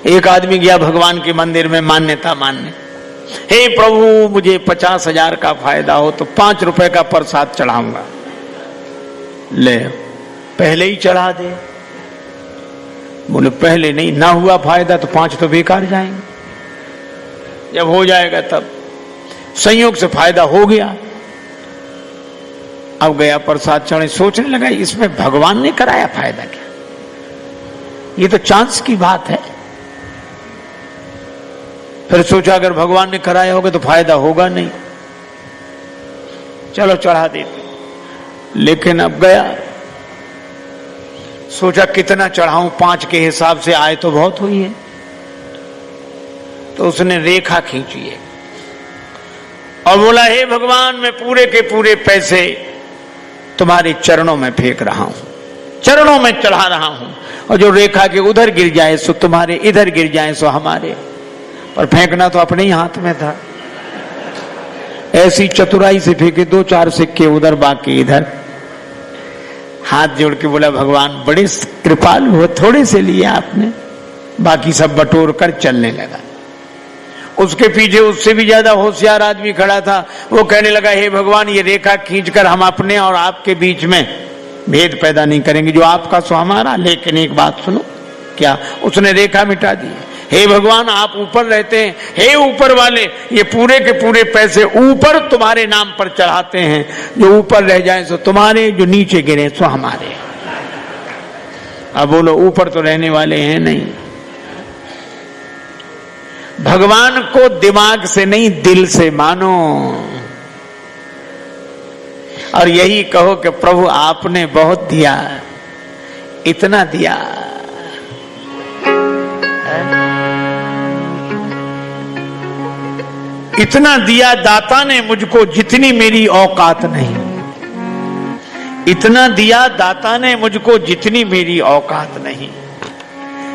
एक आदमी गया भगवान के मंदिर में मान्यता मानने, हे प्रभु मुझे 50,000 का फायदा हो तो 5 रुपए का प्रसाद चढ़ाऊंगा। ले पहले ही चढ़ा दे। बोले पहले नहीं, ना हुआ फायदा तो 5 तो बेकार जाएंगे, जब हो जाएगा तब। संयोग से फायदा हो गया, अब गया प्रसाद चढ़े, सोचने लगा इसमें भगवान ने कराया फायदा क्या, ये तो चांस की बात है। फिर सोचा अगर भगवान ने कराया होगा तो फायदा होगा नहीं, चलो चढ़ा देते। लेकिन अब गया, सोचा कितना चढ़ाऊं, 5 के हिसाब से आए तो बहुत हुई है। तो उसने रेखा खींची है और बोला हे भगवान मैं पूरे के पूरे पैसे तुम्हारे चरणों में फेंक रहा हूं, चरणों में चढ़ा रहा हूं, और जो रेखा के उधर गिर जाए सो तुम्हारे, इधर गिर जाए सो हमारे। पर फेंकना तो अपने ही हाथ में था। ऐसी चतुराई से फेंके 2-4 सिक्के उधर बाकी इधर। हाथ जोड़ के बोला भगवान बड़े कृपालु हो, थोड़े से लिए आपने, बाकी सब बटोर कर चलने लगा। उसके पीछे उससे भी ज्यादा होशियार आदमी खड़ा था, वो कहने लगा हे भगवान ये रेखा खींचकर हम अपने और आपके बीच में भेद पैदा नहीं करेंगे, जो आपका सो हमारा। लेकिन एक बात सुनो, क्या? उसने रेखा मिटा दी। हे भगवान आप ऊपर रहते हैं, हे ऊपर वाले ये पूरे के पूरे पैसे ऊपर तुम्हारे नाम पर चढ़ाते हैं, जो ऊपर रह जाए सो तुम्हारे, जो नीचे गिरे सो हमारे। अब बोलो ऊपर तो रहने वाले हैं नहीं। भगवान को दिमाग से नहीं दिल से मानो और यही कहो कि प्रभु आपने बहुत दिया, इतना दिया। इतना दिया दाता ने मुझको जितनी मेरी औकात नहीं, इतना दिया दाता ने मुझको जितनी मेरी औकात नहीं।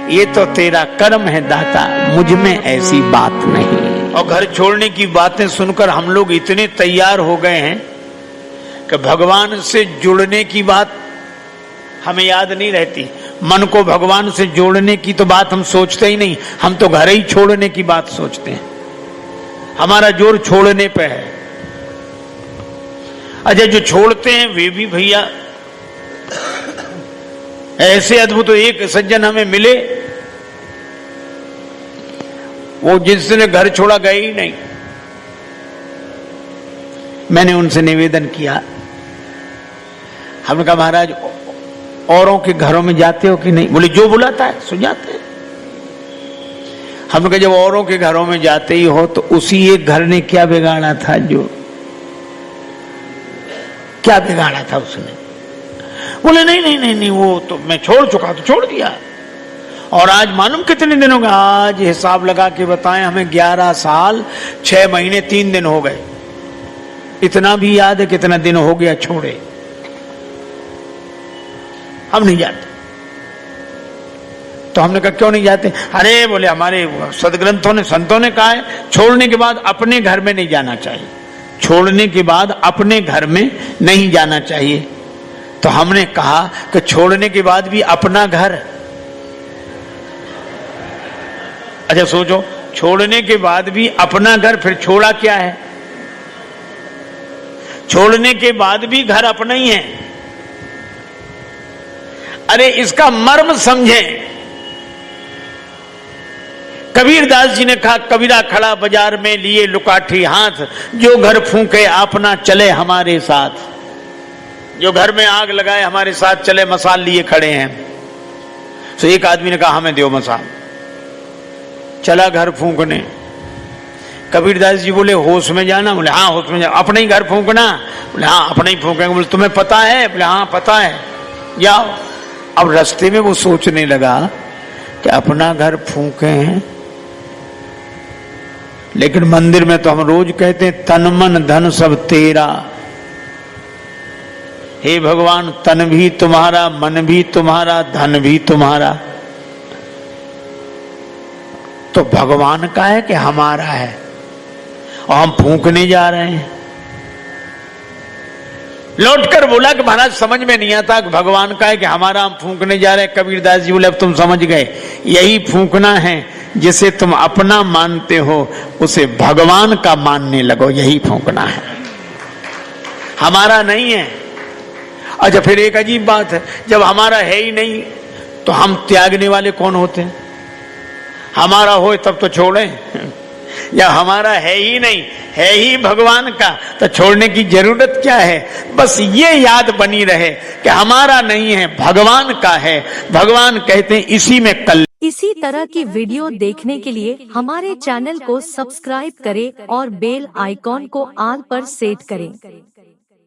ये तो तेरा कर्म है दाता, मुझ में ऐसी बात नहीं। और घर छोड़ने की बातें सुनकर हम लोग इतने तैयार हो गए हैं कि भगवान से जुड़ने की बात हमें याद नहीं रहती। मन को भगवान से जोड़ने की तो बात हम सोचते ही नहीं, हम तो घर ही छोड़ने की बात सोचते हैं। हमारा जोर छोड़ने पे है। अच्छा जो छोड़ते हैं वे भी भैया ऐसे अद्भुत। एक सज्जन हमें मिले, वो जिसने घर छोड़ा गए ही नहीं। मैंने उनसे निवेदन किया, हमने कहा महाराज औरों के घरों में जाते हो कि नहीं? बोले जो बुलाता है सो जाते हैं। हमने कहा जब औरों के घरों में जाते ही हो तो उसी एक घर ने क्या बिगाड़ा था, जो क्या बिगाड़ा था उसने? बोले नहीं नहीं नहीं नहीं वो तो मैं छोड़ चुका, तो छोड़ दिया। और आज मालूम कितने दिन हो गए? आज हिसाब लगा के बताएं हमें 11 साल 6 महीने 3 दिन हो गए। इतना भी याद है कितना दिन हो गया छोड़े। हम नहीं जाते। तो हमने कहा क्यों नहीं जाते? अरे बोले हमारे सदग्रंथों ने, संतों ने कहा है छोड़ने के बाद अपने घर में नहीं जाना चाहिए, छोड़ने के बाद अपने घर में नहीं जाना चाहिए। तो हमने कहा कि छोड़ने के बाद भी अपना घर। अच्छा सोचो, छोड़ने के बाद भी अपना घर, फिर छोड़ा क्या है? छोड़ने के बाद भी घर अपना ही है। अरे इसका मर्म समझें। कबीरदास जी ने कहा कबीरा खड़ा बाजार में लिए लुकाठी हाथ, जो घर फूंके अपना चले हमारे साथ। जो घर में आग लगाए हमारे साथ चले, मसाल लिए खड़े हैं। तो एक आदमी ने कहा हमें दो मसाल। चला घर फूंकने। कबीरदास जी बोले होश में जाना? बोले हाँ होश में जाना। अपने ही घर फूंकना? बोले हाँ अपने ही फूंकेंगे। बोले तुम्हें पता है? बोले हाँ पता है। जाओ। अब रास्ते में वो सोचने लगा कि अपना घर फूंके हैं, लेकिन मंदिर में तो हम रोज कहते हैं तन मन धन सब तेरा। हे भगवान तन भी तुम्हारा, मन भी तुम्हारा, धन भी तुम्हारा। तो भगवान का है कि हमारा है? और हम फूंकने जा रहे हैं। लौटकर बोला कि महाराज समझ में नहीं आता कि भगवान का है कि हमारा, हम फूंकने जा रहे हैं। कबीरदास जी बोले अब तुम समझ गए, यही फूंकना है जिसे तुम अपना मानते हो उसे भगवान का मानने लगो, यही फूंकना है, हमारा नहीं है। अच्छा, फिर एक अजीब बात है, जब हमारा है ही नहीं तो हम त्यागने वाले कौन होते हैं? हमारा हो तब तो छोड़ें, या हमारा है ही नहीं, है ही भगवान का, तो छोड़ने की जरूरत क्या है? बस ये याद बनी रहे कि हमारा नहीं है, भगवान का है। भगवान कहते हैं इसी में कल। इसी तरह की वीडियो देखने के लिए हमारे चैनल को सब्सक्राइब करें और बेल आइकॉन को ऑल पर सेट करें।